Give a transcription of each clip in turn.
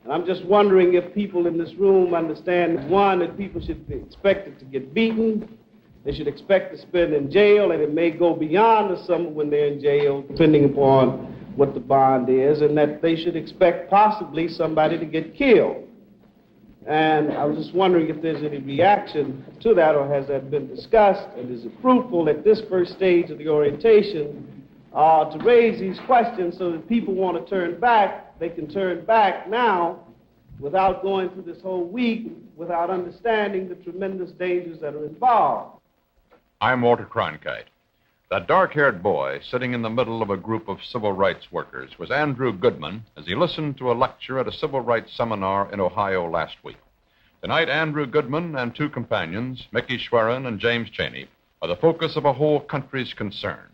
And I'm just wondering if people in this room understand, one, that people should be expected to get beaten, they should expect to spend in jail, and it may go beyond the summer when they're in jail, depending upon what the bond is, and that they should expect possibly somebody to get killed. And I was just wondering if there's any reaction to that, or has that been discussed, and is it fruitful at this first stage of the orientation to raise these questions so that people want to turn back, they can turn back now without going through this whole week without understanding the tremendous dangers that are involved. I'm Walter Cronkite. That dark-haired boy sitting in the middle of a group of civil rights workers was Andrew Goodman as he listened to a lecture at a civil rights seminar in Ohio last week. Tonight, Andrew Goodman and two companions, Mickey Schwerin and James Chaney, are the focus of a whole country's concern.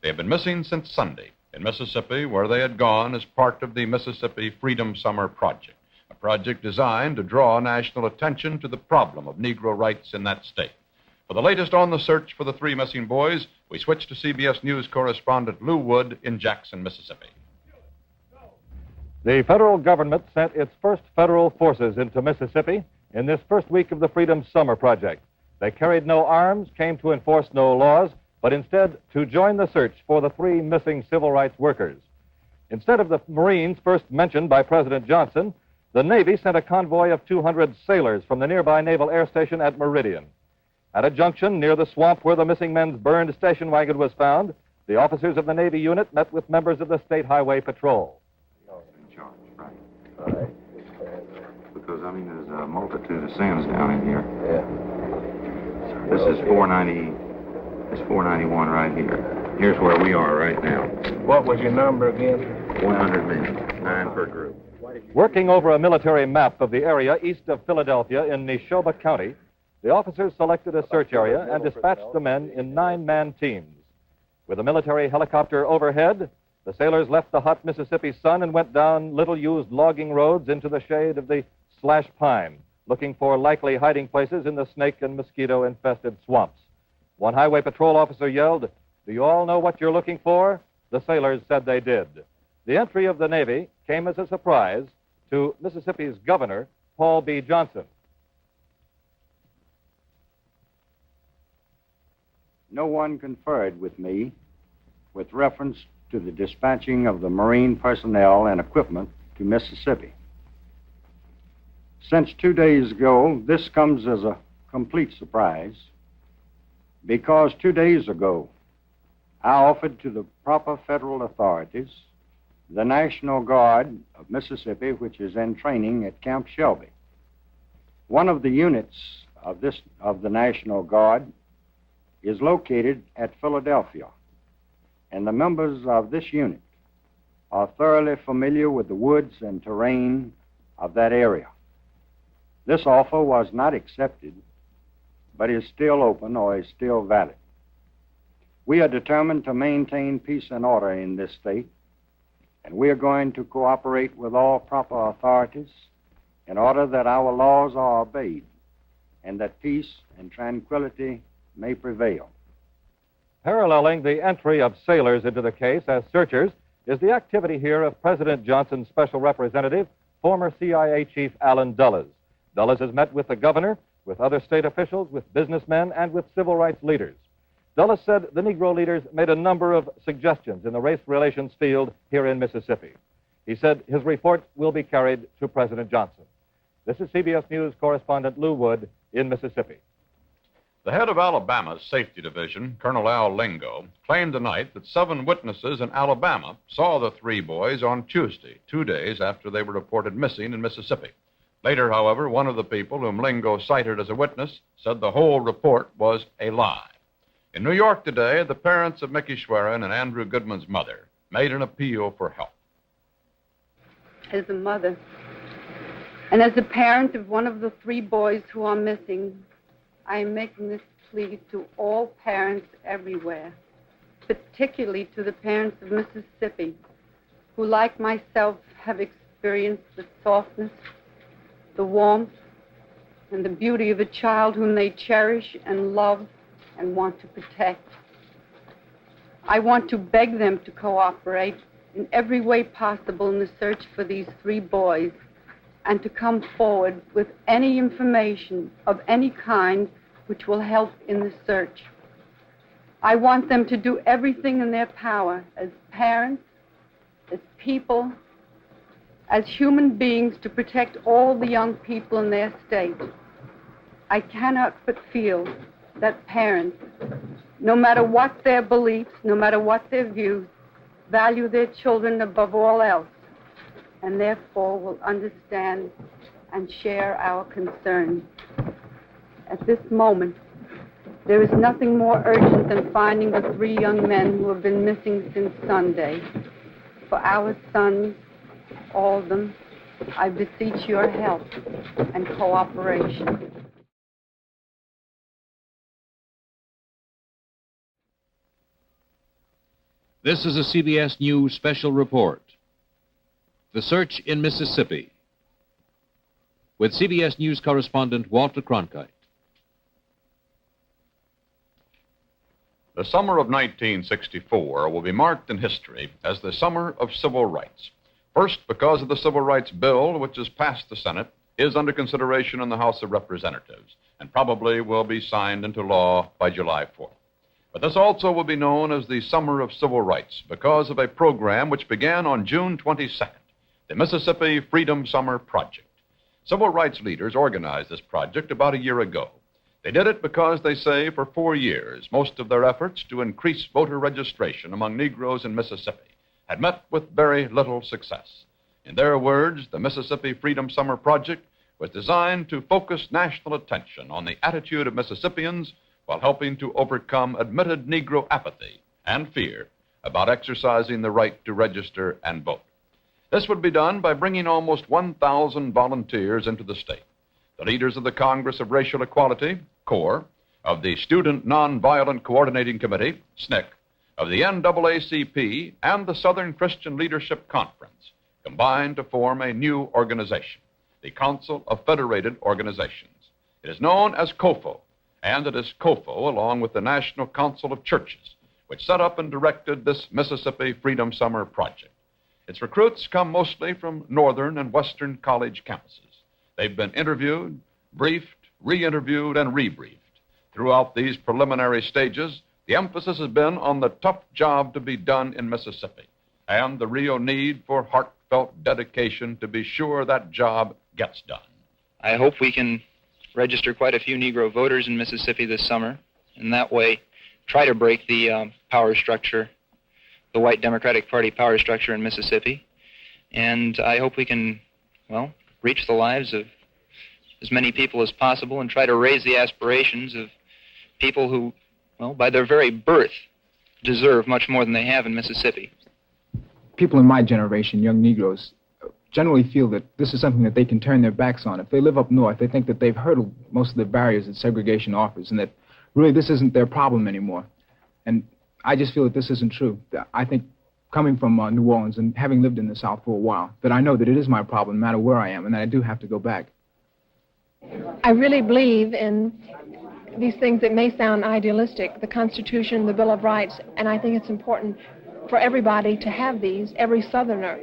They have been missing since Sunday in Mississippi, where they had gone as part of the Mississippi Freedom Summer Project, a project designed to draw national attention to the problem of Negro rights in that state. For the latest on the search for the three missing boys, we switch to CBS News correspondent Lou Wood in Jackson, Mississippi. The federal government sent its first federal forces into Mississippi in this first week of the Freedom Summer Project. They carried no arms, came to enforce no laws, but instead to join the search for the three missing civil rights workers. Instead of the Marines first mentioned by President Johnson, the Navy sent a convoy of 200 sailors from the nearby Naval Air Station at Meridian. At a junction near the swamp where the missing men's burned station wagon was found, the officers of the Navy unit met with members of the State Highway Patrol. In charge, right. Because, there's a multitude of sins down in here. Yeah. This is 491 right here. Here's where we are right now. What was your number again? 100 men, 9 per group. Working over a military map of the area east of Philadelphia in Neshoba County, the officers selected a search area and dispatched the men in 9-man teams. With a military helicopter overhead, the sailors left the hot Mississippi sun and went down little-used logging roads into the shade of the slash pine, looking for likely hiding places in the snake and mosquito-infested swamps. One highway patrol officer yelled, "Do you all know what you're looking for?" The sailors said they did. The entry of the Navy came as a surprise to Mississippi's governor, Paul B. Johnson. No one conferred with me with reference to the dispatching of the Marine personnel and equipment to Mississippi. Since 2 days ago, this comes as a complete surprise, because 2 days ago, I offered to the proper federal authorities the National Guard of Mississippi, which is in training at Camp Shelby. One of the units of the National Guard is located at Philadelphia, and the members of this unit are thoroughly familiar with the woods and terrain of that area. This offer was not accepted, but is still open or is still valid. We are determined to maintain peace and order in this state, and we are going to cooperate with all proper authorities in order that our laws are obeyed and that peace and tranquility may prevail. Paralleling the entry of sailors into the case as searchers is the activity here of President Johnson's special representative, former CIA Chief Allen Dulles. Dulles has met with the governor, with other state officials, with businessmen, and with civil rights leaders. Dulles said the Negro leaders made a number of suggestions in the race relations field here in Mississippi. He said his report will be carried to President Johnson. This is CBS News correspondent Lou Wood in Mississippi. The head of Alabama's Safety Division, Colonel Al Lingo, claimed tonight that 7 witnesses in Alabama saw the 3 boys on Tuesday, 2 days after they were reported missing in Mississippi. Later, however, one of the people whom Lingo cited as a witness said the whole report was a lie. In New York today, the parents of Mickey Schwerin and Andrew Goodman's mother made an appeal for help. As a mother, and as a parent of one of the 3 boys who are missing, I am making this plea to all parents everywhere, particularly to the parents of Mississippi, who, like myself, have experienced the softness, the warmth, and the beauty of a child whom they cherish and love and want to protect. I want to beg them to cooperate in every way possible in the search for these 3 boys, and to come forward with any information of any kind which will help in the search. I want them to do everything in their power as parents, as people, as human beings to protect all the young people in their state. I cannot but feel that parents, no matter what their beliefs, no matter what their views, value their children above all else, and therefore will understand and share our concern. At this moment, there is nothing more urgent than finding the 3 young men who have been missing since Sunday. For our sons, all of them, I beseech your help and cooperation. This is a CBS News special report. The search in Mississippi, with CBS News correspondent Walter Cronkite. The summer of 1964 will be marked in history as the summer of civil rights. First, because of the Civil Rights Bill, which has passed the Senate, is under consideration in the House of Representatives, and probably will be signed into law by July 4th. But this also will be known as the Summer of Civil Rights because of a program which began on June 22nd, the Mississippi Freedom Summer Project. Civil rights leaders organized this project about a year ago. They did it because they say for 4 years, most of their efforts to increase voter registration among Negroes in Mississippi had met with very little success. In their words, the Mississippi Freedom Summer Project was designed to focus national attention on the attitude of Mississippians while helping to overcome admitted Negro apathy and fear about exercising the right to register and vote. This would be done by bringing almost 1,000 volunteers into the state. The leaders of the Congress of Racial Equality, CORE, of the Student Nonviolent Coordinating Committee, SNCC, of the NAACP, and the Southern Christian Leadership Conference combined to form a new organization, the Council of Federated Organizations. It is known as COFO, and it is COFO, along with the National Council of Churches, which set up and directed this Mississippi Freedom Summer Project. Its recruits come mostly from northern and western college campuses. They've been interviewed, briefed, re-interviewed, and rebriefed. Throughout these preliminary stages, the emphasis has been on the tough job to be done in Mississippi and the real need for heartfelt dedication to be sure that job gets done. I hope we can register quite a few Negro voters in Mississippi this summer, and that way try to break the power structure, the white Democratic Party power structure in Mississippi. And I hope we can, well, reach the lives of as many people as possible and try to raise the aspirations of people who, well, by their very birth, deserve much more than they have in Mississippi. People in my generation, young Negroes, generally feel that this is something that they can turn their backs on. If they live up north, they think that they've hurdled most of the barriers that segregation offers and that really this isn't their problem anymore. And I just feel that this isn't true. I think coming from New Orleans and having lived in the South for a while, that I know that it is my problem no matter where I am and that I do have to go back. I really believe in these things that may sound idealistic, the Constitution, the Bill of Rights, and I think it's important for everybody to have these, every Southerner.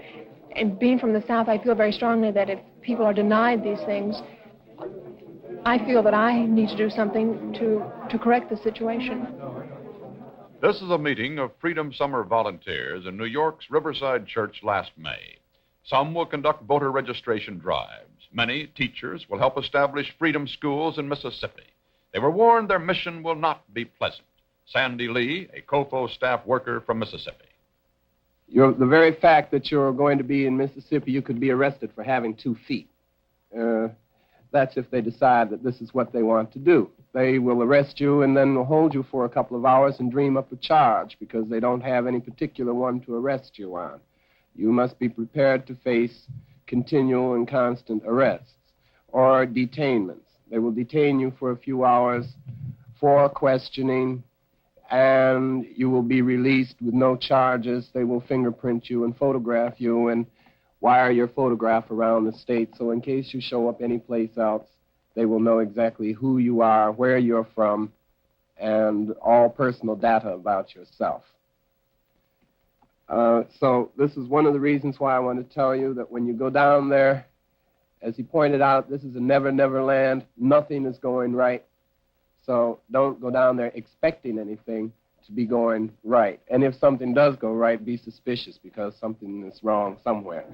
And being from the South, I feel very strongly that if people are denied these things, I feel that I need to do something to correct the situation. This is a meeting of Freedom Summer volunteers in New York's Riverside Church last May. Some will conduct voter registration drives. Many teachers will help establish freedom schools in Mississippi. They were warned their mission will not be pleasant. Sandy Lee, a COFO staff worker from Mississippi. The very fact that you're going to be in Mississippi, you could be arrested for having 2 feet. That's if they decide that this is what they want to do. They will arrest you and then hold you for a couple of hours and dream up a charge because they don't have any particular one to arrest you on. You must be prepared to face continual and constant arrests or detainments. They will detain you for a few hours for questioning, and you will be released with no charges. They will fingerprint you and photograph you and wire your photograph around the state, so in case you show up anyplace else, they will know exactly who you are, where you're from, and all personal data about yourself. So this is one of the reasons why I want to tell you that when you go down there, As he pointed out, this is a never land. Nothing is going right. So don't go down there expecting anything to be going right. And if something does go right, be suspicious because something is wrong somewhere.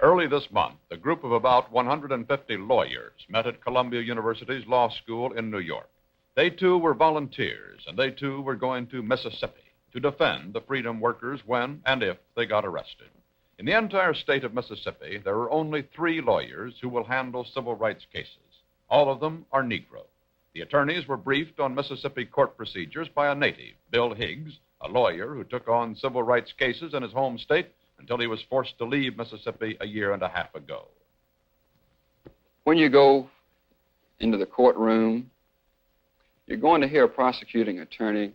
Early this month, a group of about 150 lawyers met at Columbia University's law school in New York. They too were volunteers, and they too were going to Mississippi to defend the freedom workers when and if they got arrested. In the entire state of Mississippi, there are only 3 lawyers who will handle civil rights cases. All of them are Negro. The attorneys were briefed on Mississippi court procedures by a native, Bill Higgs, a lawyer who took on civil rights cases in his home state until he was forced to leave Mississippi a year and a half ago. When you go into the courtroom, you're going to hear a prosecuting attorney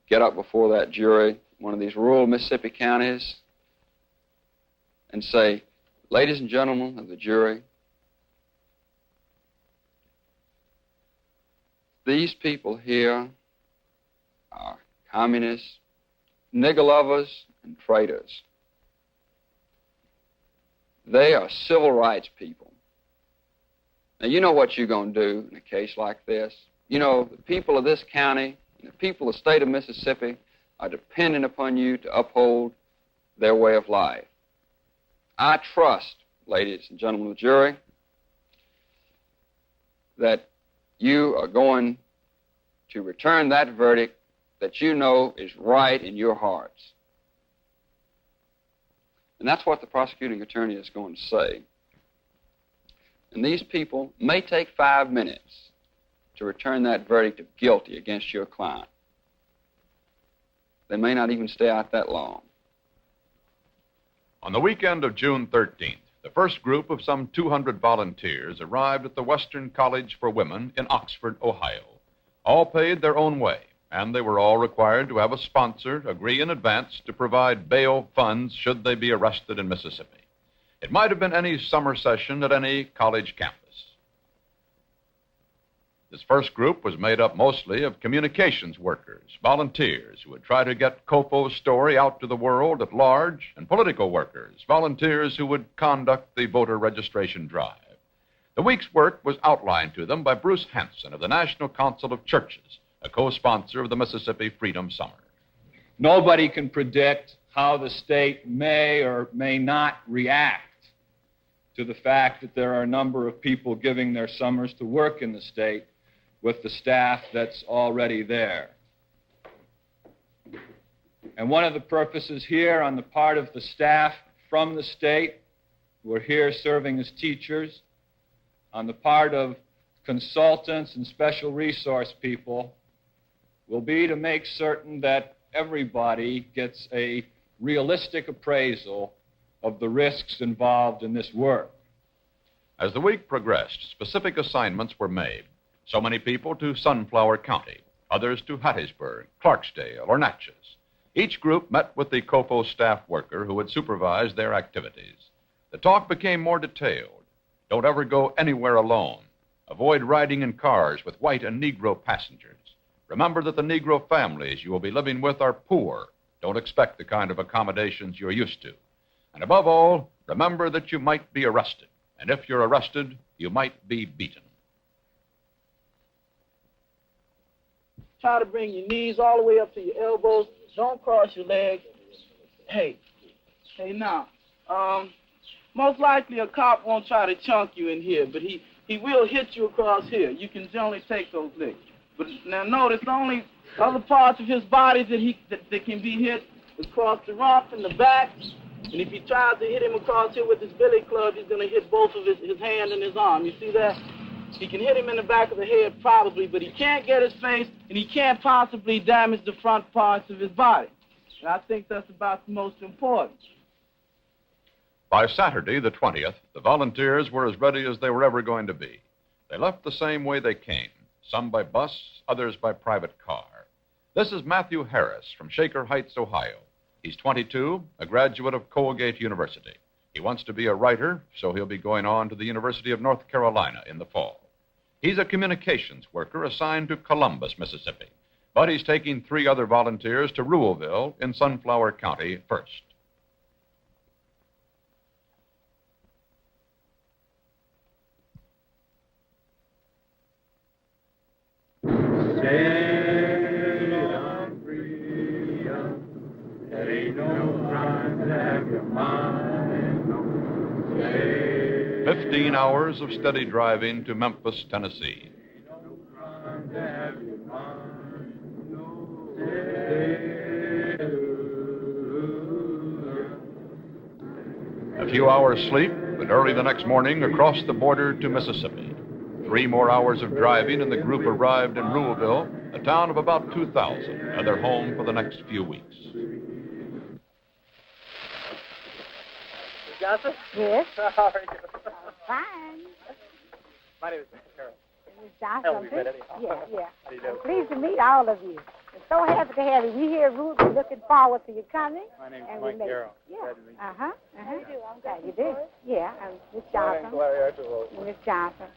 get up before that jury, one of these rural Mississippi counties, and say, "Ladies and gentlemen of the jury, these people here are communists, nigger lovers, and traitors. They are civil rights people. Now, you know what you're going to do in a case like this. You know, the people of this county and the people of the state of Mississippi are dependent upon you to uphold their way of life. I trust, ladies and gentlemen of the jury, that you are going to return that verdict that you know is right in your hearts." And that's what the prosecuting attorney is going to say. And these people may take 5 minutes to return that verdict of guilty against your client. They may not even stay out that long. On the weekend of June 13th, the first group of some 200 volunteers arrived at the Western College for Women in Oxford, Ohio. All paid their own way, and they were all required to have a sponsor agree in advance to provide bail funds should they be arrested in Mississippi. It might have been any summer session at any college campus. This first group was made up mostly of communications workers, volunteers who would try to get Copo's story out to the world at large, and political workers, volunteers who would conduct the voter registration drive. The week's work was outlined to them by Bruce Hanson of the National Council of Churches, a co-sponsor of the Mississippi Freedom Summer. Nobody can predict how the state may or may not react to the fact that there are a number of people giving their summers to work in the state with the staff that's already there. And one of the purposes here on the part of the staff from the state who are here serving as teachers, on the part of consultants and special resource people, will be to make certain that everybody gets a realistic appraisal of the risks involved in this work. As the week progressed, specific assignments were made. So many people to Sunflower County, others to Hattiesburg, Clarksdale, or Natchez. Each group met with the COPO staff worker who would supervise their activities. The talk became more detailed. Don't ever go anywhere alone. Avoid riding in cars with white and Negro passengers. Remember that the Negro families you will be living with are poor. Don't expect the kind of accommodations you're used to. And above all, remember that you might be arrested. And if you're arrested, you might be beaten. Try to bring your knees all the way up to your elbows. Don't cross your legs. Hey now, most likely a cop won't try to chunk you in here, but he will hit you across here. You can generally take those licks. But now notice the only other parts of his body that can be hit is across the rump and the back. And if he tries to hit him across here with his billy club, he's going to hit both of his hand and his arm. You see that? He can hit him in the back of the head probably, but he can't get his face, and he can't possibly damage the front parts of his body. And I think that's about the most important. By Saturday, the 20th, the volunteers were as ready as they were ever going to be. They left the same way they came, some by bus, others by private car. This is Matthew Harris from Shaker Heights, Ohio. He's 22, a graduate of Colgate University. He wants to be a writer, so he'll be going on to the University of North Carolina in the fall. He's a communications worker assigned to Columbus, Mississippi, but he's taking 3 other volunteers to Ruleville in Sunflower County first. Say 15 hours of steady driving to Memphis, Tennessee. A few hours sleep, and early the next morning across the border to Mississippi. 3 more hours of driving, and the group arrived in Ruleville, a town of about 2,000, and their home for the next few weeks. Johnson? Yes. How are you? Fine. My name is Mr. Carroll. Miss Johnson. How have you been, anyhow? Yeah. How do you do? Pleased to meet all of you. I'm so happy to have you. We here at Root are looking forward to your coming. My name is and Mike Carroll. Yeah. Glad to meet you. Uh-huh. How you do? I'm glad you do. Yeah, I'm Miss Johnson. Miss Johnson.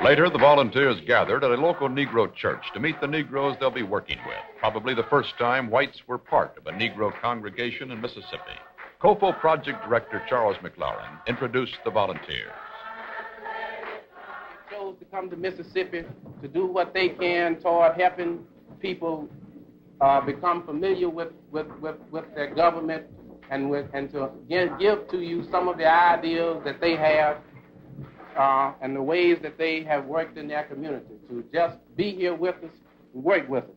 Later, the volunteers gathered at a local Negro church to meet the Negroes they'll be working with. Probably the first time whites were part of a Negro congregation in Mississippi. COFO Project Director Charles McLaurin introduced the volunteers. They chose to come to Mississippi to do what they can toward helping people become familiar with their government and to give to you some of the ideas that they have and the ways that they have worked in their community, to just be here with us and work with us.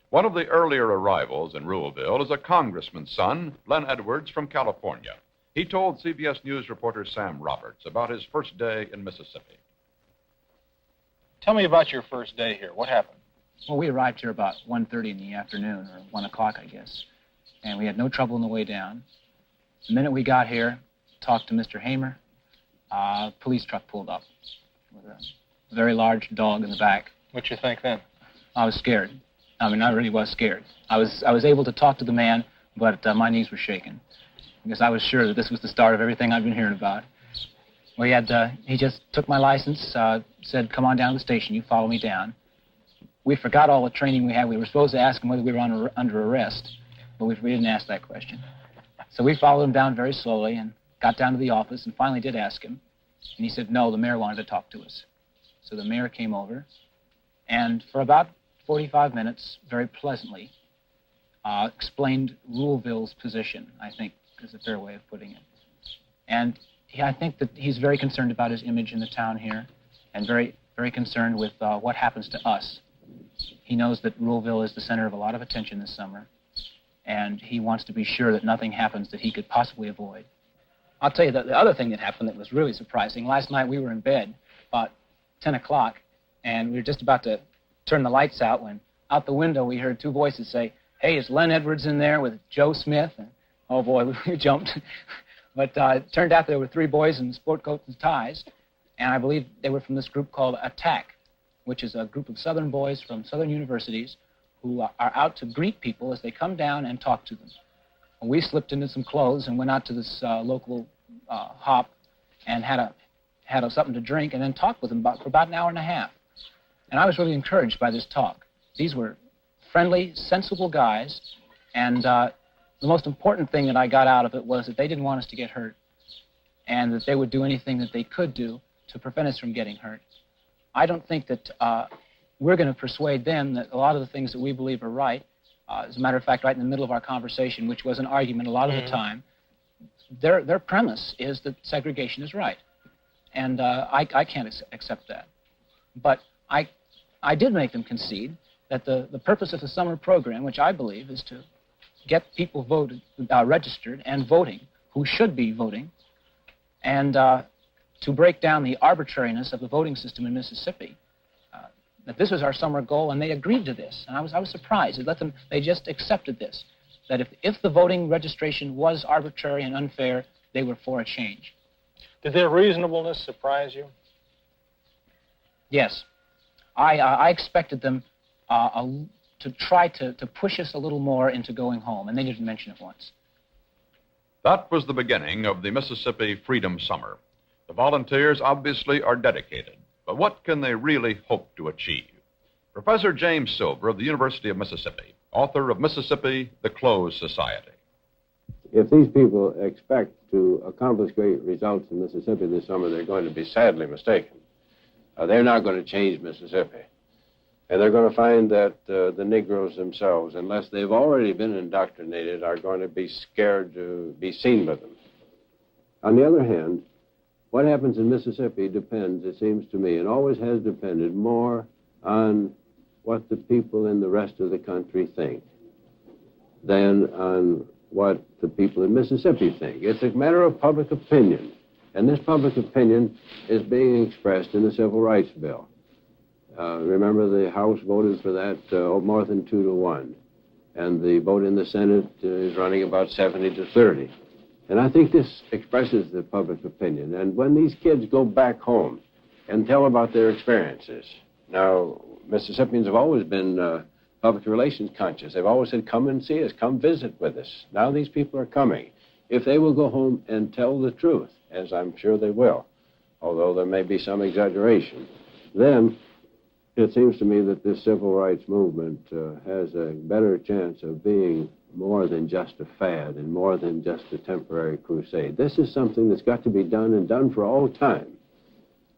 One of the earlier arrivals in Ruleville is a congressman's son, Len Edwards from California. He told CBS News reporter Sam Roberts about his first day in Mississippi. Tell me about your first day here. What happened? Well, we arrived here about 1:30 in the afternoon, or 1 o'clock, I guess. And we had no trouble on the way down. The minute we got here, talked to Mr. Hamer, a police truck pulled up with a very large dog in the back. What you think then? I was scared. I mean, I really was scared. I was able to talk to the man, but my knees were shaking because I was sure that this was the start of everything I'd been hearing about. We had, he just took my license, said, come on down to the station, you follow me down. We forgot all the training we had. We were supposed to ask him whether we were under arrest, but we didn't ask that question. So we followed him down very slowly and got down to the office and finally did ask him. And he said, no, the mayor wanted to talk to us. So the mayor came over, and for about 45 minutes, very pleasantly, explained Ruleville's position, I think is a fair way of putting it. And I think that he's very concerned about his image in the town here and very, very concerned with what happens to us. He knows that Ruleville is the center of a lot of attention this summer, and he wants to be sure that nothing happens that he could possibly avoid. I'll tell you that the other thing that happened that was really surprising, last night we were in bed about 10 o'clock, and we were just about to turn the lights out when out the window we heard two voices say, hey, is Len Edwards in there with Joe Smith? And, oh, boy, we jumped. But it turned out there were three boys in sport coats and ties, and I believe they were from this group called Attack, which is a group of Southern boys from Southern universities who are out to greet people as they come down and talk to them. And we slipped into some clothes and went out to this local hop and had something to drink and then talked with them for about an hour and a half. And I was really encouraged by this talk. These were friendly, sensible guys, and the most important thing that I got out of it was that they didn't want us to get hurt and that they would do anything that they could do to prevent us from getting hurt. I don't think that we're going to persuade them that a lot of the things that we believe are right, as a matter of fact, right in the middle of our conversation, which was an argument a lot of the time, their premise is that segregation is right. And I can't accept that. But I did make them concede that the purpose of the summer program, which I believe is to get people registered and voting, who should be voting, and to break down the arbitrariness of the voting system in Mississippi, that this was our summer goal, and they agreed to this. And I was surprised. They just accepted this, that if the voting registration was arbitrary and unfair, they were for a change. Did their reasonableness surprise you? Yes. I expected them to try to push us a little more into going home, and they didn't mention it once. That was the beginning of the Mississippi Freedom Summer. The volunteers obviously are dedicated, but what can they really hope to achieve? Professor James Silver of the University of Mississippi, author of Mississippi, the Closed Society. If these people expect to accomplish great results in Mississippi this summer, they're going to be sadly mistaken. They're not going to change Mississippi. And they're going to find that the Negroes themselves, unless they've already been indoctrinated, are going to be scared to be seen with them. On the other hand, what happens in Mississippi depends, it seems to me, and always has depended more on what the people in the rest of the country think than on what the people in Mississippi think. It's a matter of public opinion, and this public opinion is being expressed in the Civil Rights Bill. Remember, the House voted for that more than 2-1, and the vote in the Senate is running about 70-30. And I think this expresses the public opinion. And when these kids go back home and tell about their experiences, now, Mississippians have always been public relations conscious. They've always said, come and see us, come visit with us. Now these people are coming. If they will go home and tell the truth, as I'm sure they will, although there may be some exaggeration, then it seems to me that this civil rights movement has a better chance of being more than just a fad and more than just a temporary crusade. This is something that's got to be done and done for all time.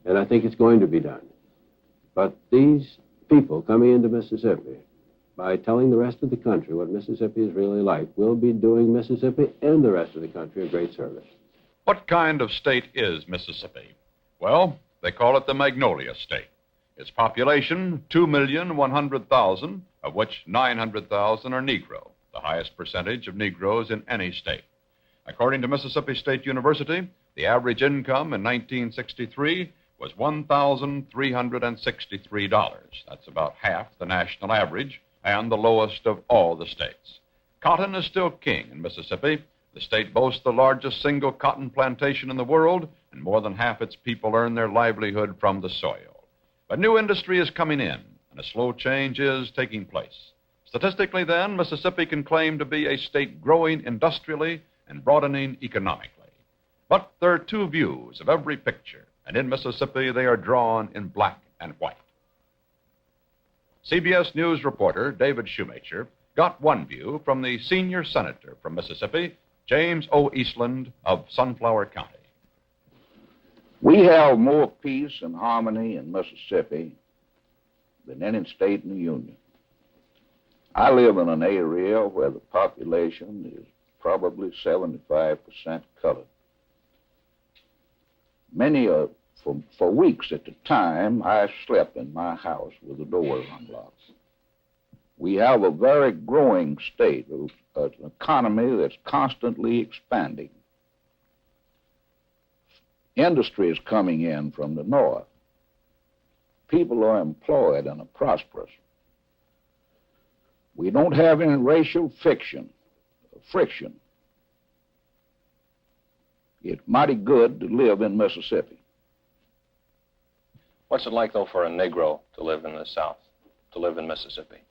And I think it's going to be done. But these people coming into Mississippi, by telling the rest of the country what Mississippi is really like, will be doing Mississippi and the rest of the country a great service. What kind of state is Mississippi? Well, they call it the Magnolia State. Its population, 2,100,000, of which 900,000 are Negro, the highest percentage of Negroes in any state. According to Mississippi State University, the average income in 1963 was $1,363. That's about half the national average and the lowest of all the states. Cotton is still king in Mississippi. The state boasts the largest single cotton plantation in the world, and more than half its people earn their livelihood from the soil. But new industry is coming in, and a slow change is taking place. Statistically, then, Mississippi can claim to be a state growing industrially and broadening economically. But there are two views of every picture, and in Mississippi they are drawn in black and white. CBS News reporter David Shoemaker got one view from the senior senator from Mississippi, James O. Eastland of Sunflower County. We have more peace and harmony in Mississippi than any state in the Union. I live in an area where the population is probably 75% colored. For weeks at a time, I slept in my house with the doors unlocked. We have a very growing state, an economy that's constantly expanding. Industry is coming in from the north. People are employed and are prosperous. We don't have any racial friction. It's mighty good to live in Mississippi. What's it like, though, for a Negro to live in the South, to live in Mississippi?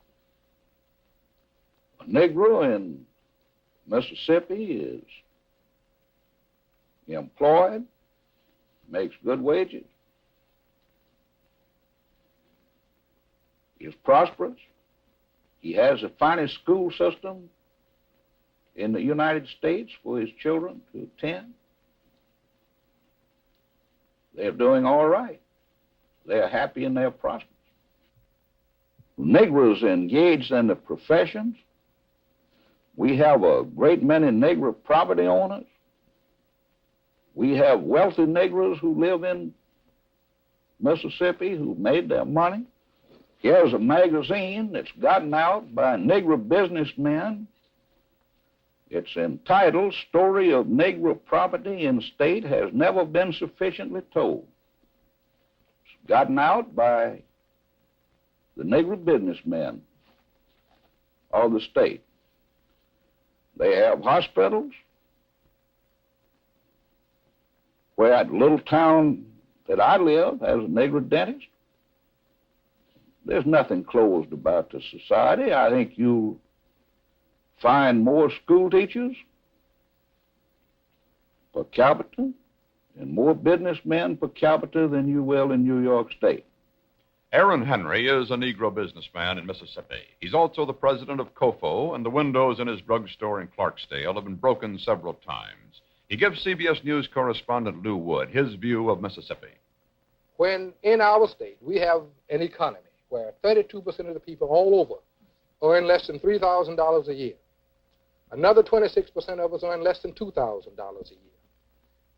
A Negro in Mississippi is employed, makes good wages, is prosperous. He has the finest school system in the United States for his children to attend. They're doing all right. They're happy and they're prosperous. Negroes engaged in the professions. We have a great many Negro property owners. We have wealthy Negroes who live in Mississippi who made their money. Here's a magazine that's gotten out by Negro businessmen. It's entitled Story of Negro Property in State Has Never Been Sufficiently Told. It's gotten out by the Negro businessmen of the state. They have hospitals. Where at the little town that I live has a Negro dentist. There's nothing closed about the society. I think you'll find more school teachers per capita and more businessmen per capita than you will in New York State. Aaron Henry is a Negro businessman in Mississippi. He's also the president of COFO, and the windows in his drugstore in Clarksdale have been broken several times. He gives CBS News correspondent Lou Wood his view of Mississippi. When in our state we have an economy where 32% of the people all over earn less than $3,000 a year. Another 26% of us earn less than $2,000 a year.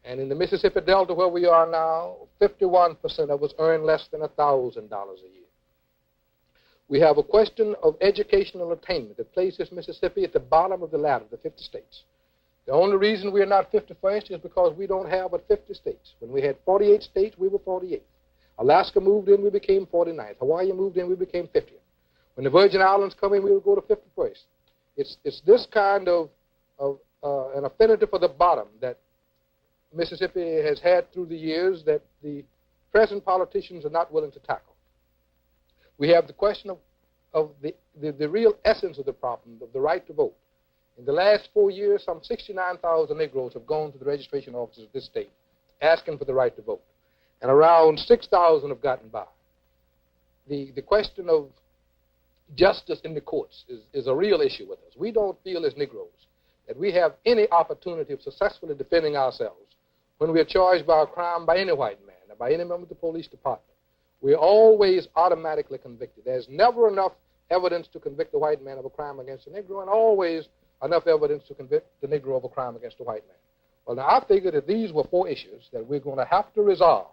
And in the Mississippi Delta, where we are now, 51% of us earn less than $1,000 a year. We have a question of educational attainment that places Mississippi at the bottom of the ladder, the 50 states. The only reason we are not 51st is because we don't have but 50 states. When we had 48 states, we were 48th. Alaska moved in, we became 49th. Hawaii moved in, we became 50th. When the Virgin Islands come in, we will go to 51st. It's this kind of an affinity for the bottom that Mississippi has had through the years that the present politicians are not willing to tackle. We have the question of the real essence of the problem, of the right to vote. In the last 4 years, some 69,000 Negroes have gone to the registration offices of this state asking for the right to vote. And around 6,000 have gotten by. The question of justice in the courts is a real issue with us. We don't feel as Negroes that we have any opportunity of successfully defending ourselves when we are charged by a crime by any white man or by any member of the police department. We're always automatically convicted. There's never enough evidence to convict a white man of a crime against a Negro, and always enough evidence to convict the Negro of a crime against a white man. Well, now, I figured that these were 4 issues that we're going to have to resolve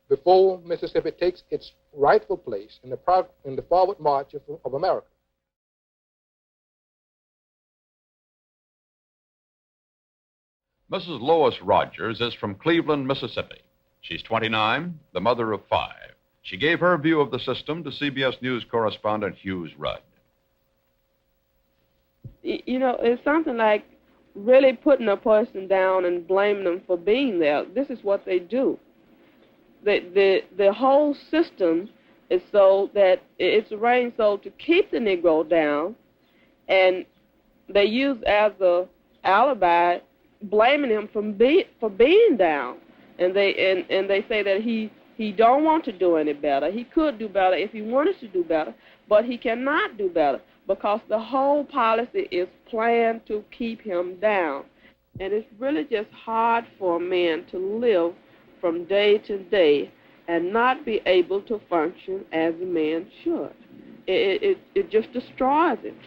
before Mississippi takes its rightful place in the forward march of America. Mrs. Lois Rogers is from Cleveland, Mississippi. She's 29, the mother of 5. She gave her view of the system to CBS News correspondent Hughes Rudd. You know, it's something like really putting a person down and blaming them for being there. This is what they do. The whole system is so that it's arranged so to keep the Negro down, and they use as a alibi blaming him for being down, and they say that he don't want to do any better. He could do better if he wanted to do better, but he cannot do better because the whole policy is planned to keep him down. And it's really just hard for a man to live from day to day and not be able to function as a man should. It just destroys him.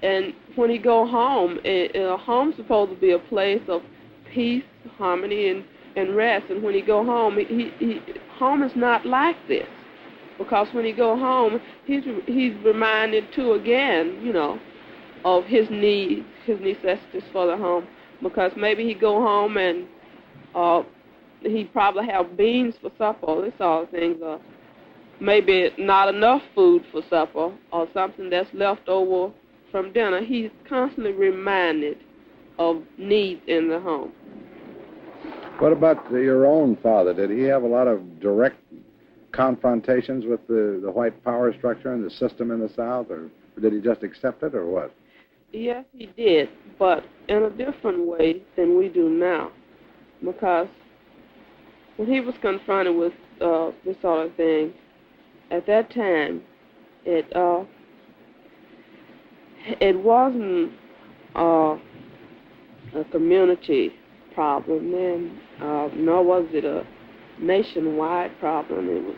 And when he go home, home's supposed to be a place of peace, harmony, and rest. And when he go home, home is not like this. Because when he go home, he's reminded too again, you know, of his needs, his necessities for the home. Because maybe he go home and he probably have beans for supper, this all things, or maybe not enough food for supper, or something that's left over from dinner. He's constantly reminded of needs in the home. What about your own father? Did he have a lot of direct confrontations with the white power structure and the system in the South, or did he just accept it, or what? Yes, he did, but in a different way than we do now. Because when he was confronted with this sort of thing, at that time, it wasn't a community problem then, nor was it a nationwide problem.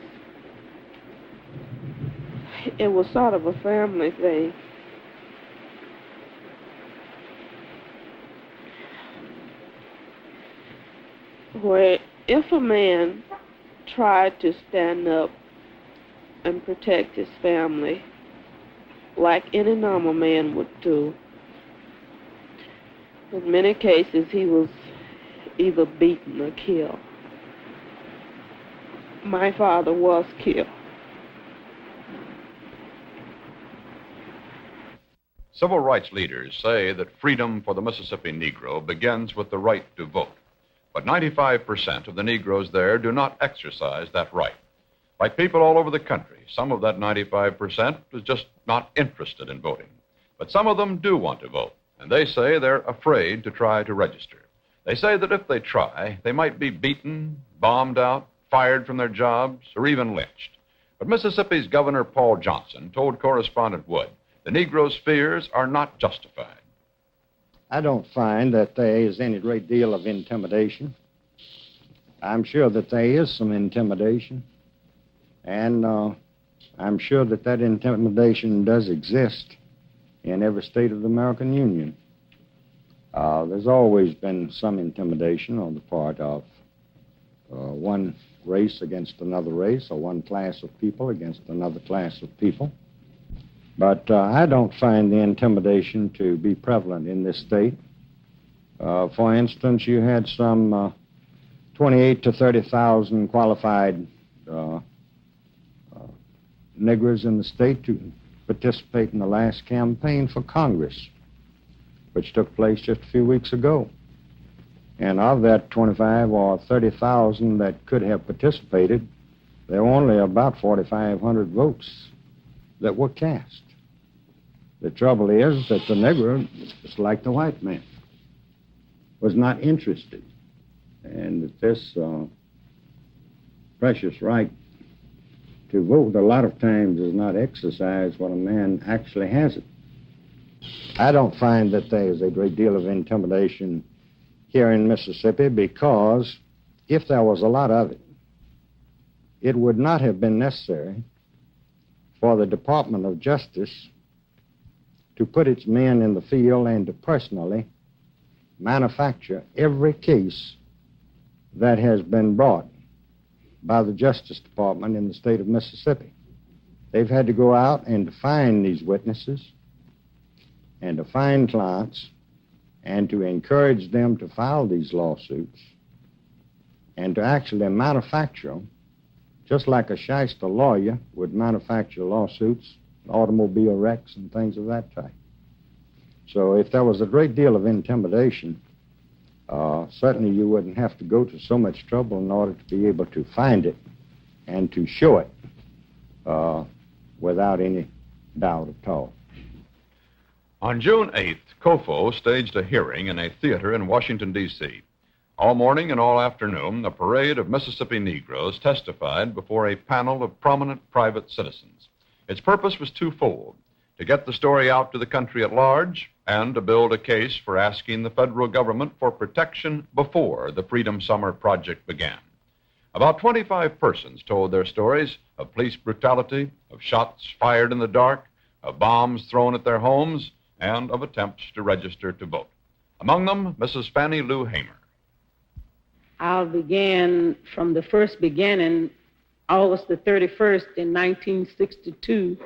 It was sort of a family thing. Where if a man tried to stand up and protect his family like any normal man would do, in many cases he was either beaten or killed. My father was killed. Civil rights leaders say that freedom for the Mississippi Negro begins with the right to vote. But 95% of the Negroes there do not exercise that right. Like people all over the country, some of that 95% is just not interested in voting. But some of them do want to vote, and they say they're afraid to try to register. They say that if they try, they might be beaten, bombed out, fired from their jobs, or even lynched. But Mississippi's Governor Paul Johnson told correspondent Wood the Negroes' fears are not justified. I don't find that there is any great deal of intimidation. I'm sure that there is some intimidation. And I'm sure that that intimidation does exist in every state of the American Union. There's always been some intimidation on the part of one race against another race, or one class of people against another class of people. But I don't find the intimidation to be prevalent in this state. For instance, you had some 28 to 30,000 qualified Negroes in the state to participate in the last campaign for Congress, which took place just a few weeks ago. And of that 25 or 30,000 that could have participated, there were only about 4,500 votes that were cast. The trouble is that the Negro, just like the white man, was not interested. And that this precious right to vote a lot of times is not exercised when a man actually has it. I don't find that there is a great deal of intimidation here in Mississippi, because if there was a lot of it, it would not have been necessary for the Department of Justice to put its men in the field and to personally manufacture every case that has been brought by the Justice Department in the state of Mississippi. They've had to go out and to find these witnesses and to find clients and to encourage them to file these lawsuits and to actually manufacture them, just like a shyster lawyer would manufacture lawsuits, automobile wrecks and things of that type. So if there was a great deal of intimidation, certainly you wouldn't have to go to so much trouble in order to be able to find it and to show it without any doubt at all. On June 8th, COFO staged a hearing in a theater in Washington, D.C. All morning and all afternoon, a parade of Mississippi Negroes testified before a panel of prominent private citizens. Its purpose was twofold: to get the story out to the country at large and to build a case for asking the federal government for protection before the Freedom Summer Project began. About 25 persons told their stories of police brutality, of shots fired in the dark, of bombs thrown at their homes, and of attempts to register to vote. Among them, Mrs. Fannie Lou Hamer. I'll begin from the first beginning, August the 31st in 1962,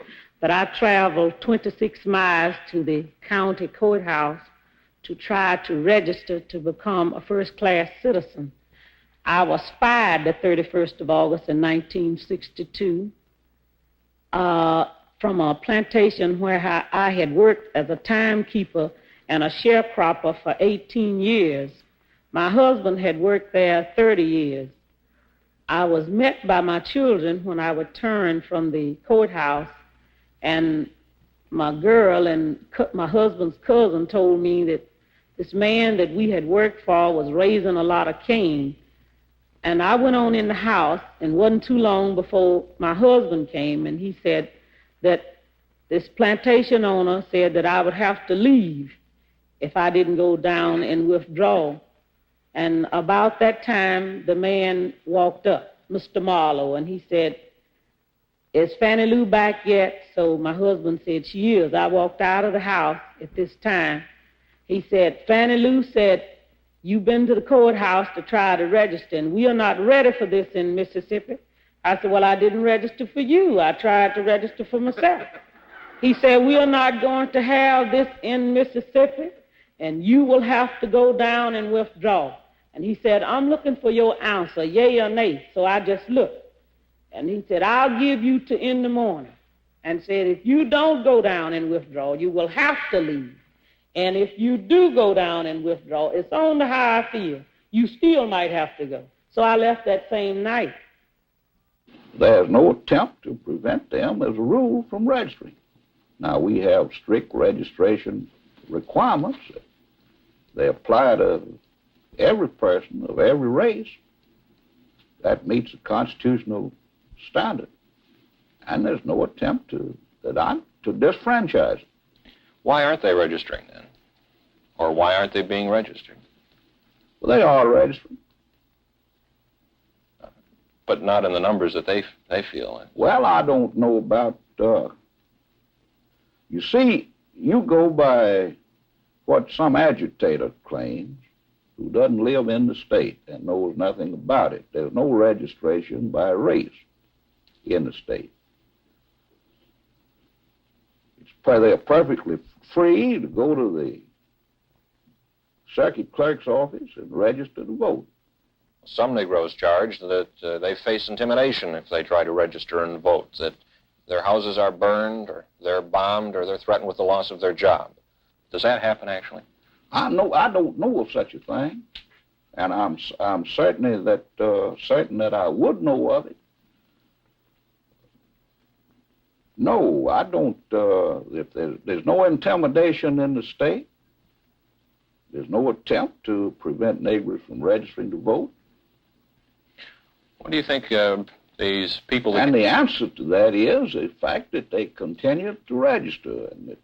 that I traveled 26 miles to the county courthouse to try to register to become a first-class citizen. I was fired the 31st of August in 1962 from a plantation where I had worked as a timekeeper and a sharecropper for 18 years. My husband had worked there 30 years. I was met by my children when I returned from the courthouse, and my girl and my husband's cousin told me that this man that we had worked for was raising a lot of cane. And I went on in the house, and wasn't too long before my husband came, and he said that this plantation owner said that I would have to leave if I didn't go down and withdraw. And about that time, the man walked up, Mr. Marlowe, and he said, "Is Fannie Lou back yet?" So my husband said, "She is." I walked out of the house at this time. He said, "Fannie Lou said, you've been to the courthouse to try to register, and we are not ready for this in Mississippi." I said, "Well, I didn't register for you. I tried to register for myself." He said, "We are not going to have this in Mississippi, and you will have to go down and withdraw." And he said, "I'm looking for your answer, yay or nay." So I just looked. And he said, "I'll give you to in the morning." And said, "If you don't go down and withdraw, you will have to leave. And if you do go down and withdraw, it's on to how I feel. You still might have to go." So I left that same night. There's no attempt to prevent them, as a rule, from registering. Now, we have strict registration requirements. They apply to every person of every race. That meets the constitutional standard. And there's no attempt to disfranchise. Why aren't they registering then? Or why aren't they being registered? Well, they are registering. but not in the numbers that they feel. Well, I don't know about, you see, you go by what some agitator claims who doesn't live in the state and knows nothing about it. There's no registration by race in the state. They're perfectly free to go to the circuit clerk's office and register to vote. Some Negroes charge that they face intimidation if they try to register and vote, that their houses are burned, or they're bombed, or they're threatened with the loss of their job. Does that happen, actually? I don't know of such a thing, and I'm certainly certain that I would know of it. No, I don't. If there's no intimidation in the state, there's no attempt to prevent Negroes from registering to vote. What do you think these people... And the answer to that is the fact that they continue to register, and that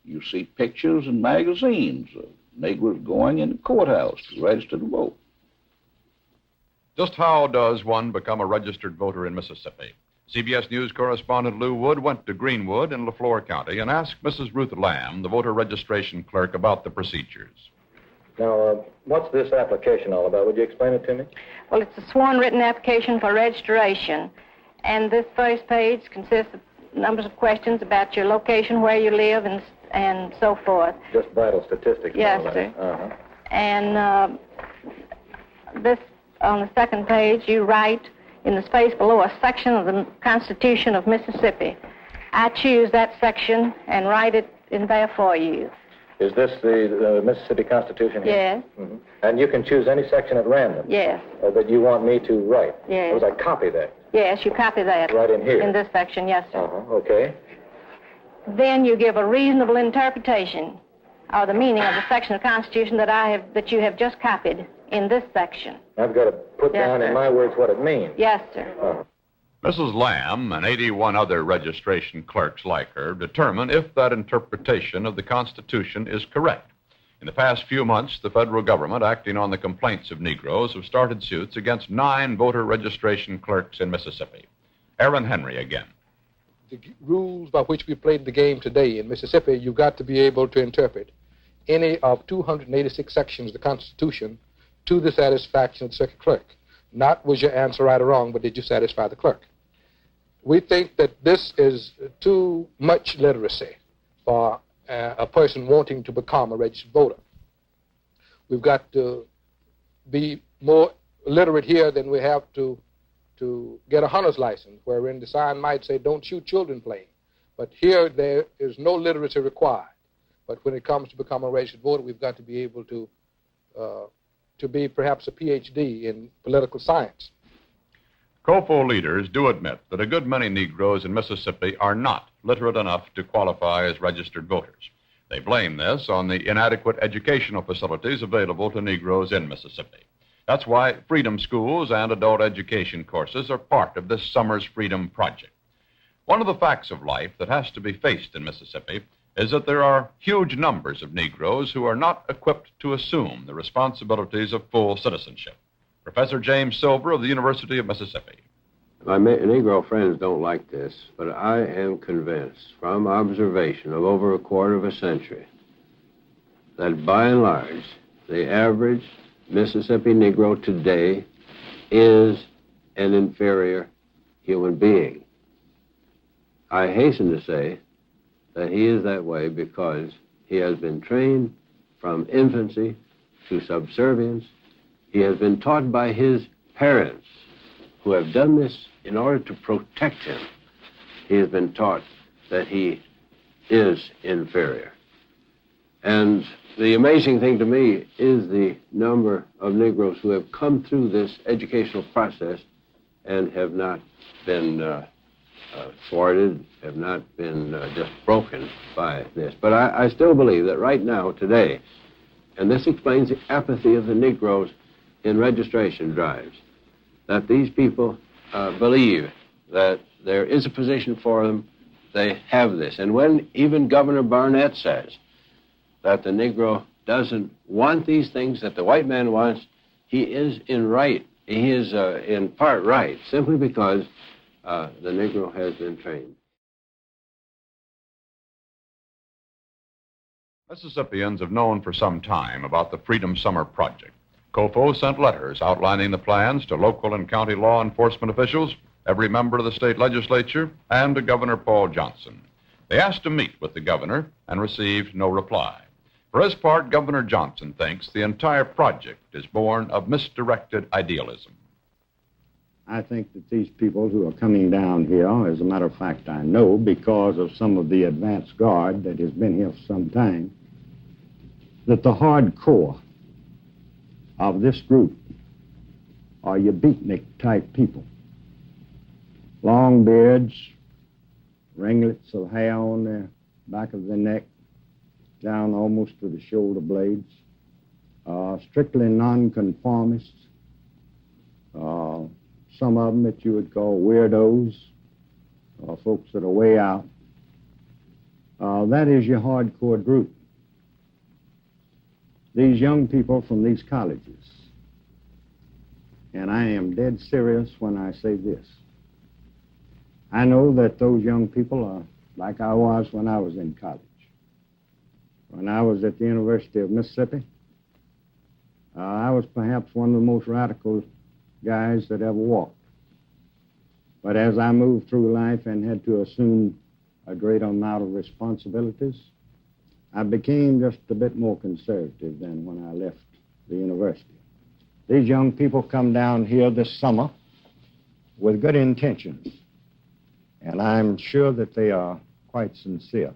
you see pictures in magazines of Negroes going in the courthouse to register to vote. Just how does one become a registered voter in Mississippi? CBS News correspondent Lou Wood went to Greenwood in LaFleur County and asked Mrs. Ruth Lamb, the voter registration clerk, about the procedures. Now, what's this application all about? Would you explain it to me? Well, it's a sworn written application for registration. And this first page consists of numbers of questions about your location, where you live, and so forth. Just vital statistics. Yes, sir. And this, on the second page, you write in the space below a section of the Constitution of Mississippi. I choose that section and write it in there for you. Is this the Mississippi Constitution here? Yes. Mm-hmm. And you can choose any section at random? Yes. That you want me to write? Yes. Or was I copy that? Yes, you copy that. Right in here? In this section, yes, sir. Okay. Then you give a reasonable interpretation or the meaning of the section of the Constitution that you have just copied in this section. I've got to put down in my words what it means. Yes, sir. Mrs. Lamb and 81 other registration clerks like her determine if that interpretation of the Constitution is correct. In the past few months, the federal government, acting on the complaints of Negroes, have started suits against 9 voter registration clerks in Mississippi. Aaron Henry again. The rules by which we played the game today in Mississippi, you've got to be able to interpret any of 286 sections of the Constitution to the satisfaction of the circuit clerk. Not was your answer right or wrong, but did you satisfy the clerk? We think that this is too much literacy for a person wanting to become a registered voter. We've got to be more literate here than we have to get a hunter's license, wherein the sign might say, don't shoot children playing. But here there is no literacy required. But when it comes to become a registered voter, we've got to be able to be perhaps a PhD in political science. COFO leaders do admit that a good many Negroes in Mississippi are not literate enough to qualify as registered voters. They blame this on the inadequate educational facilities available to Negroes in Mississippi. That's why freedom schools and adult education courses are part of this summer's Freedom Project. One of the facts of life that has to be faced in Mississippi is that there are huge numbers of Negroes who are not equipped to assume the responsibilities of full citizenship. Professor James Silver of the University of Mississippi. My Negro friends don't like this, but I am convinced from observation of over a quarter of a century that by and large, the average Mississippi Negro today is an inferior human being. I hasten to say that he is that way because he has been trained from infancy to subservience. He has been taught by his parents, who have done this in order to protect him. He has been taught that he is inferior. And the amazing thing to me is the number of Negroes who have come through this educational process and have not been thwarted, have not been just broken by this. But I still believe that right now, today, and this explains the apathy of the Negroes in registration drives, that these people believe that there is a position for them, they have this. And when even Governor Barnett says that the Negro doesn't want these things that the white man wants, he is in right He is in part right, simply because the Negro has been trained. Mississippians have known for some time about the Freedom Summer Project. COFO sent letters outlining the plans to local and county law enforcement officials, every member of the state legislature, and to Governor Paul Johnson. They asked to meet with the governor and received no reply. For his part, Governor Johnson thinks the entire project is born of misdirected idealism. I think that these people who are coming down here, as a matter of fact, I know because of some of the advance guard that has been here for some time, that the hardcore of this group are your beatnik-type people. Long beards, ringlets of hair on the back of the neck, down almost to the shoulder blades, strictly nonconformists, some of them that you would call weirdos, folks that are way out. That is your hardcore group. These young people from these colleges, and I am dead serious when I say this, I know that those young people are like I was when I was in college. When I was at the University of Mississippi, I was perhaps one of the most radical guys that ever walked. But as I moved through life and had to assume a great amount of responsibilities, I became just a bit more conservative than when I left the university. These young people come down here this summer with good intentions, and I'm sure that they are quite sincere.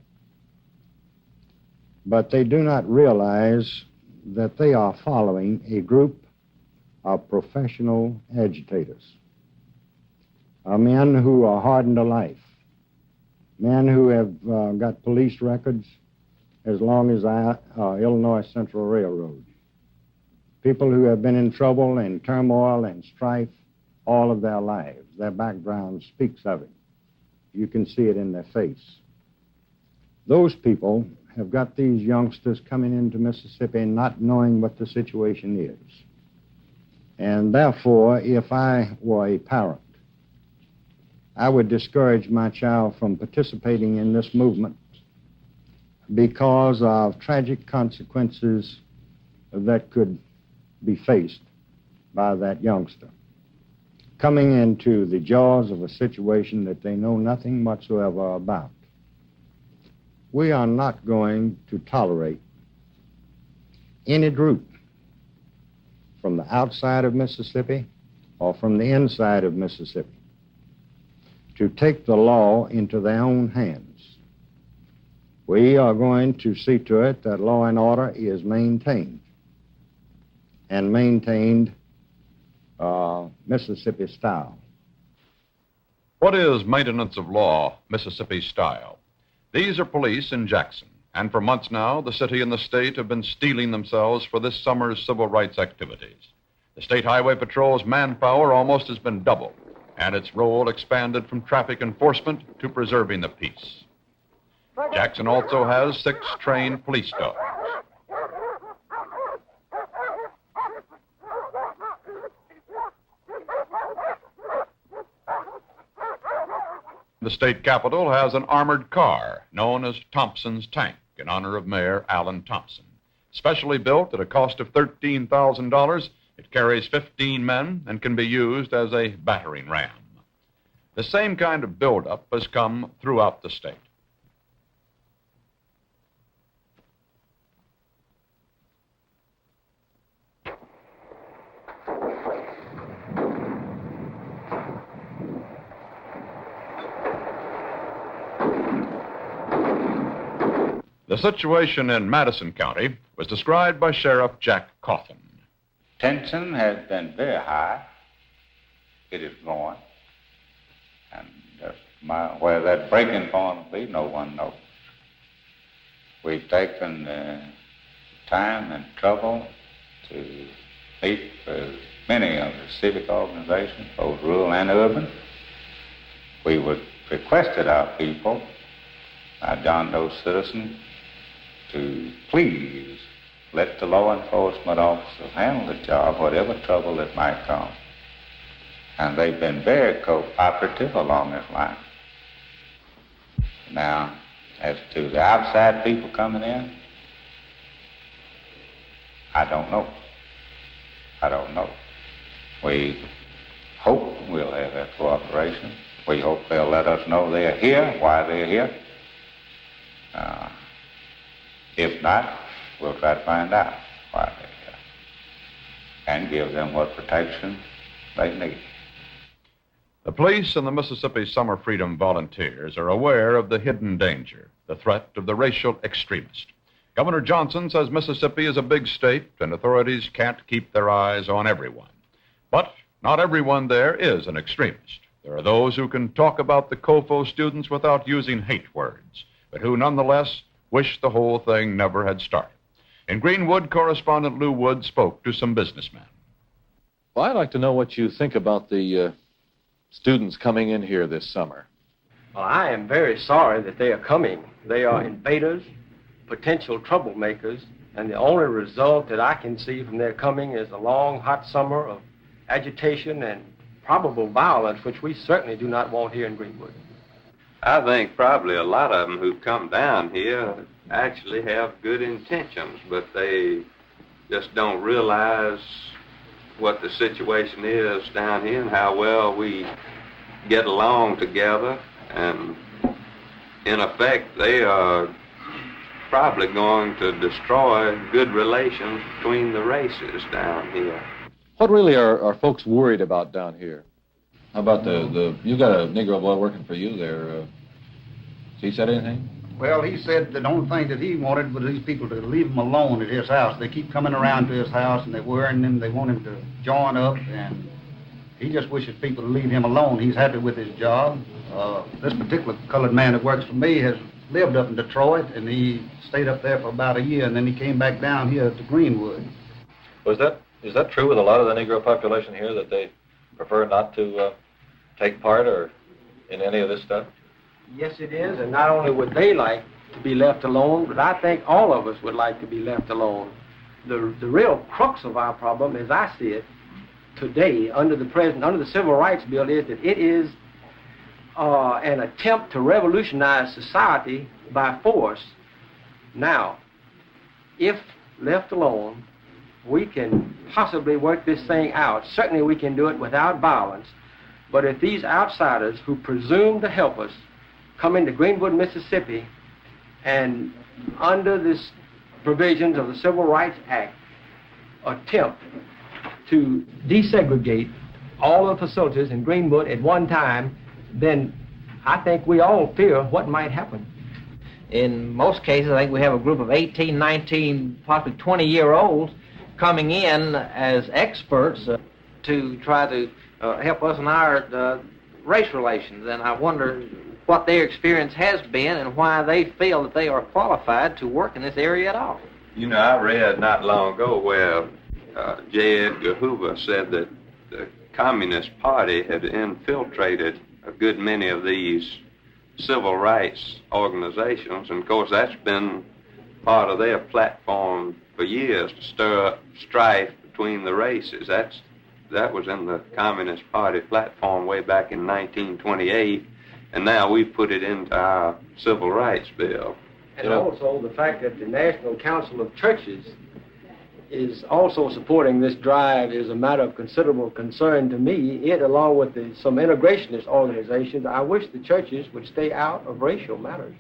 But they do not realize that they are following a group of professional agitators, men who are hardened to life, men who have got police records as long as Illinois Central Railroad, people who have been in trouble and turmoil and strife all of their lives. Their background speaks of it. You can see it in their face. Those people have got these youngsters coming into Mississippi not knowing what the situation is. And therefore, if I were a parent, I would discourage my child from participating in this movement because of tragic consequences that could be faced by that youngster, coming into the jaws of a situation that they know nothing whatsoever about. We are not going to tolerate any group from the outside of Mississippi or from the inside of Mississippi to take the law into their own hands. We are going to see to it that law and order is maintained, and maintained Mississippi style. What is maintenance of law, Mississippi style? These are police in Jackson, and for months now, the city and the state have been steeling themselves for this summer's civil rights activities. The State Highway Patrol's manpower almost has been doubled, and its role expanded from traffic enforcement to preserving the peace. Jackson also has 6 trained police dogs. The state capitol has an armored car known as Thompson's Tank in honor of Mayor Allen Thompson. Specially built at a cost of $13,000, it carries 15 men and can be used as a battering ram. The same kind of buildup has come throughout the state. The situation in Madison County was described by Sheriff Jack Coffin. Tension has been very high. It is growing. And where that breaking point will be, no one knows. We've taken time and trouble to meet with many of the civic organizations, both rural and urban. We would requested our people, our John Doe citizens, to please let the law enforcement officers handle the job, whatever trouble that might come. And they've been very cooperative along this line. Now, as to the outside people coming in, I don't know. We hope we'll have that cooperation. We hope they'll let us know they're here, why they're here. If not, we'll try to find out why they're here and give them what protection they need. The police and the Mississippi Summer Freedom Volunteers are aware of the hidden danger, the threat of the racial extremist. Governor Johnson says Mississippi is a big state and authorities can't keep their eyes on everyone. But not everyone there is an extremist. There are those who can talk about the COFO students without using hate words, but who nonetheless wish the whole thing never had started. In Greenwood, correspondent Lou Wood spoke to some businessmen. Well, I'd like to know what you think about the students coming in here this summer. Well, I am very sorry that they are coming. They are invaders, potential troublemakers, and the only result that I can see from their coming is a long, hot summer of agitation and probable violence, which we certainly do not want here in Greenwood. I think probably a lot of them who come down here actually have good intentions, but they just don't realize what the situation is down here and how well we get along together. And in effect, they are probably going to destroy good relations between the races down here. What really are folks worried about down here? How about you got a Negro boy working for you there. Has he said anything? Well, he said the only thing that he wanted was these people to leave him alone at his house. They keep coming around to his house, and they're worrying him. They want him to join up, and he just wishes people to leave him alone. He's happy with his job. This particular colored man that works for me has lived up in Detroit, and he stayed up there for about a year, and then he came back down here to Greenwood. Is that true with a lot of the Negro population here, that they prefer not to take part or in any of this stuff? Yes, it is, and not only would they like to be left alone, but I think all of us would like to be left alone. The real crux of our problem, as I see it today, under the Civil Rights Bill, is that it is an attempt to revolutionize society by force. Now, if left alone, we can possibly work this thing out. Certainly we can do it without violence. But if these outsiders who presume to help us come into Greenwood, Mississippi, and under this provisions of the Civil Rights Act, attempt to desegregate all the facilities in Greenwood at one time, then I think we all fear what might happen. In most cases, I think we have a group of 18, 19, possibly 20-year-olds coming in as experts to try to help us in our race relations. And I wonder what their experience has been and why they feel that they are qualified to work in this area at all. You know, I read not long ago where J. Edgar Hoover said that the Communist Party had infiltrated a good many of these civil rights organizations, and of course that's been part of their platform for years, to stir up strife between the races. That was in the Communist Party platform way back in 1928, and now we've put it into our Civil Rights Bill. And also the fact that the National Council of Churches is also supporting this drive is a matter of considerable concern to me. It, along with some integrationist organizations, I wish the churches would stay out of racial matters.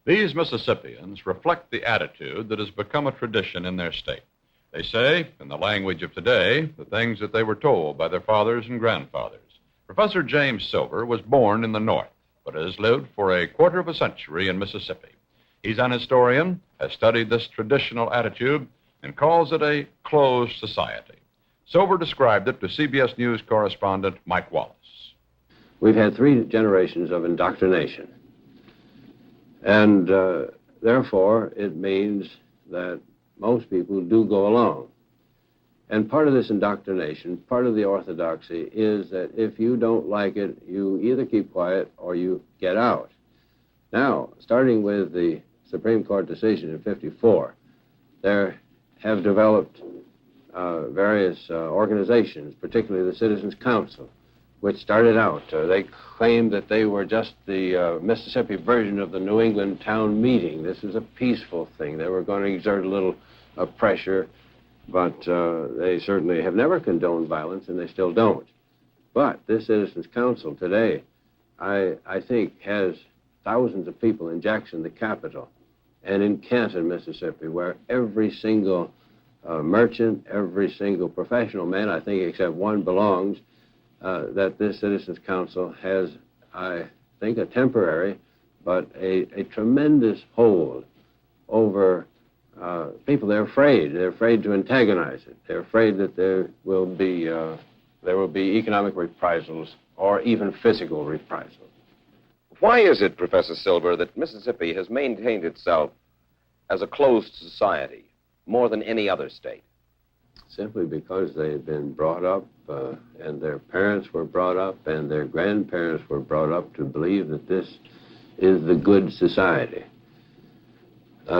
These Mississippians reflect the attitude that has become a tradition in their state. They say, in the language of today, the things that they were told by their fathers and grandfathers. Professor James Silver was born in the North, but has lived for a quarter of a century in Mississippi. He's an historian, has studied this traditional attitude, and calls it a closed society. Silver described it to CBS News correspondent Mike Wallace. We've had 3 generations of indoctrination. And therefore, it means that most people do go along. And part of this indoctrination, part of the orthodoxy, is that if you don't like it, you either keep quiet or you get out. Now, starting with the Supreme Court decision in '54, there have developed various organizations, particularly the Citizens Council, which started out. They claimed that they were just the Mississippi version of the New England town meeting. This is a peaceful thing. They were going to exert a little pressure, but they certainly have never condoned violence, and they still don't. But this Citizens Council today, I think, has thousands of people in Jackson, the capital, and in Canton, Mississippi, where every single merchant, every single professional man, I think except one, belongs, that this Citizens Council has, I think, a temporary but a tremendous hold over people. They're afraid. They're afraid to antagonize it. They're afraid that there will be economic reprisals or even physical reprisals. Why is it, Professor Silver, that Mississippi has maintained itself as a closed society more than any other state? Simply because they've been brought up, and their parents were brought up, and their grandparents were brought up to believe that this is the good society.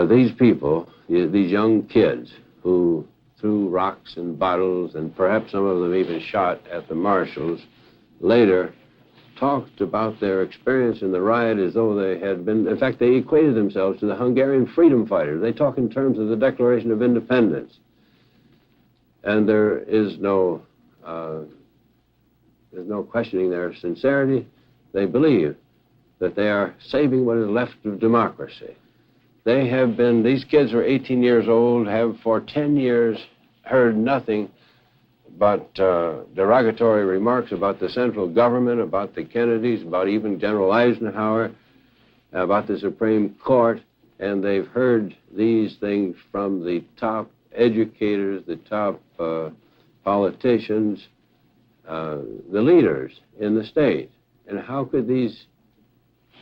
These people, these young kids who threw rocks and bottles, and perhaps some of them even shot at the marshals, later talked about their experience in the riot as though they had been, in fact, they equated themselves to the Hungarian freedom fighters. They talk in terms of the Declaration of Independence. And there's no questioning their sincerity. They believe that they are saving what is left of democracy. They have been, these kids are 18 years old, have for 10 years heard nothing but derogatory remarks about the central government, about the Kennedys, about even General Eisenhower, about the Supreme Court, and they've heard these things from the top educators, the top politicians, the leaders in the state. And how could these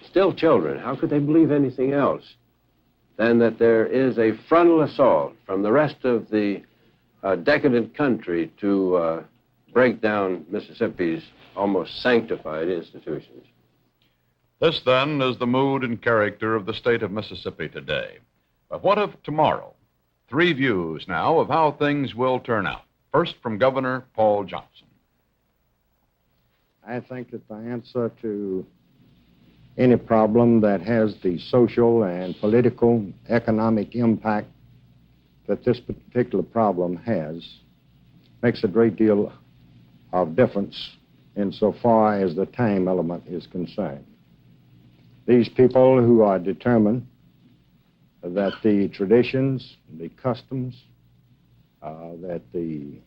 still children, how could they believe anything else than that there is a frontal assault from the rest of the decadent country to break down Mississippi's almost sanctified institutions? This, then, is the mood and character of the state of Mississippi today. But what of tomorrow? 3 views now of how things will turn out. First, from Governor Paul Johnson. I think that the answer to any problem that has the social and political, economic impact that this particular problem has makes a great deal of difference insofar as the time element is concerned. These people who are determined that the traditions, the customs, that the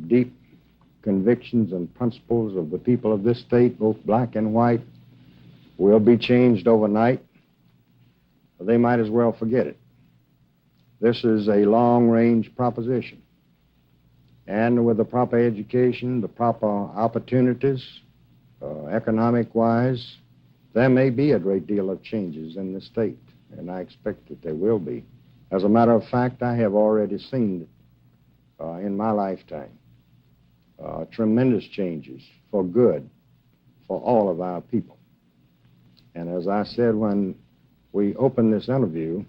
deep convictions and principles of the people of this state, both black and white, will be changed overnight, they might as well forget it. This is a long-range proposition. And with the proper education, the proper opportunities, economic-wise, there may be a great deal of changes in the state, and I expect that there will be. As a matter of fact, I have already seen it in my lifetime. Tremendous changes for good for all of our people. And as I said when we opened this interview,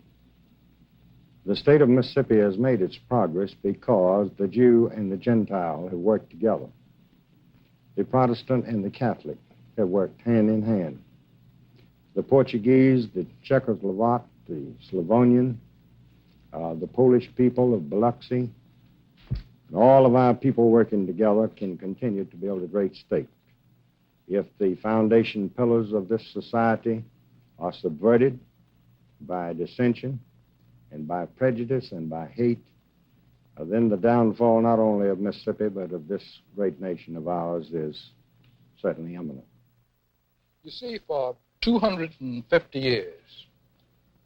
the state of Mississippi has made its progress because the Jew and the Gentile have worked together. The Protestant and the Catholic have worked hand in hand. The Portuguese, the Czechoslovak, the Slavonian, the Polish people of Biloxi, and all of our people working together can continue to build a great state. If the foundation pillars of this society are subverted by dissension and by prejudice and by hate, then the downfall not only of Mississippi but of this great nation of ours is certainly imminent. You see, for 250 years,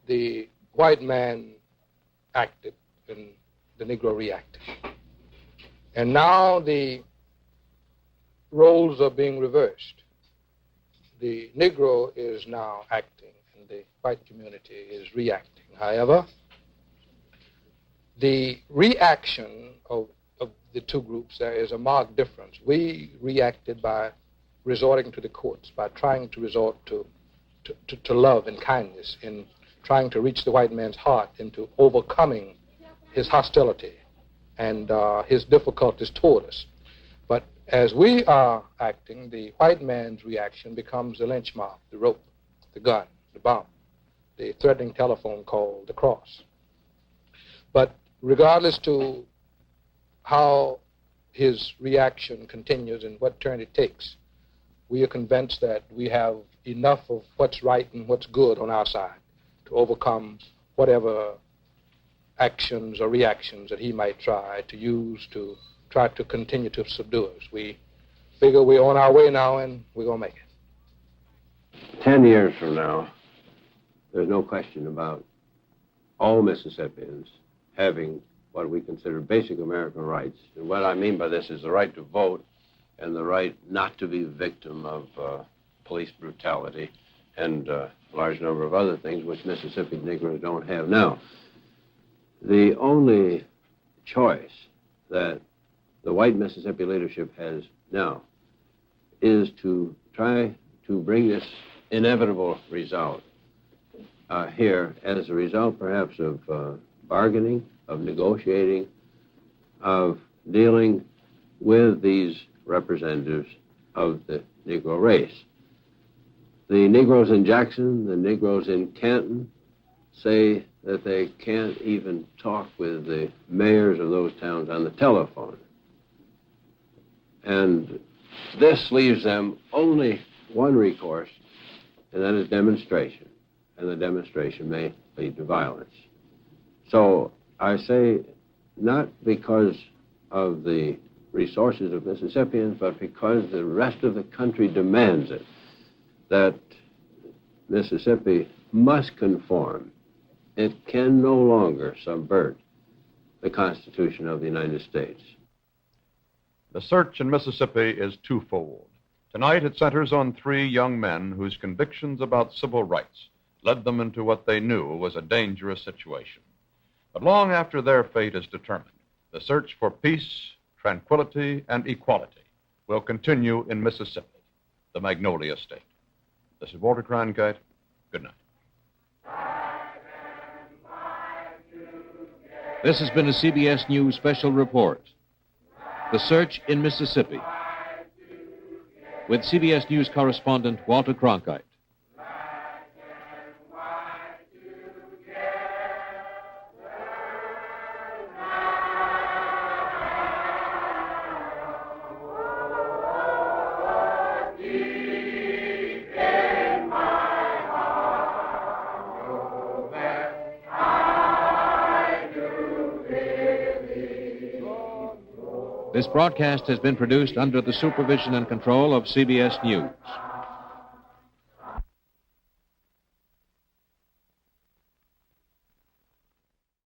the white man acted and the Negro reacted. And now the roles are being reversed. The Negro is now acting and the white community is reacting. However, the reaction of the two groups, there is a marked difference. We reacted by resorting to the courts, by trying to resort to love and kindness, in trying to reach the white man's heart into overcoming his hostility and his difficulties toward us. But as we are acting, the white man's reaction becomes the lynch mob, the rope, the gun, the bomb, the threatening telephone call, the cross. But regardless to how his reaction continues and what turn it takes, we are convinced that we have enough of what's right and what's good on our side to overcome whatever actions or reactions that he might try to use to try to continue to subdue us. We figure we're on our way now and we're going to make it. 10 years from now, there's no question about all Mississippians having what we consider basic American rights. And what I mean by this is the right to vote and the right not to be a victim of police brutality and a large number of other things which Mississippi Negroes don't have now. The only choice that the white Mississippi leadership has now is to try to bring this inevitable result here as a result perhaps of bargaining, of negotiating, of dealing with these representatives of the Negro race. The Negroes in Jackson, the Negroes in Canton say that they can't even talk with the mayors of those towns on the telephone. And this leaves them only one recourse, and that is demonstration. And the demonstration may lead to violence. So I say, not because of the resources of Mississippians, but because the rest of the country demands it, that Mississippi must conform. It can no longer subvert the Constitution of the United States. The search in Mississippi is twofold. Tonight it centers on three young men whose convictions about civil rights led them into what they knew was a dangerous situation. But long after their fate is determined, the search for peace, tranquility, and equality will continue in Mississippi, the Magnolia State. This is Walter Cronkite. Good night. This has been a CBS News special report. The Search in Mississippi, with CBS News correspondent Walter Cronkite. This broadcast has been produced under the supervision and control of CBS News.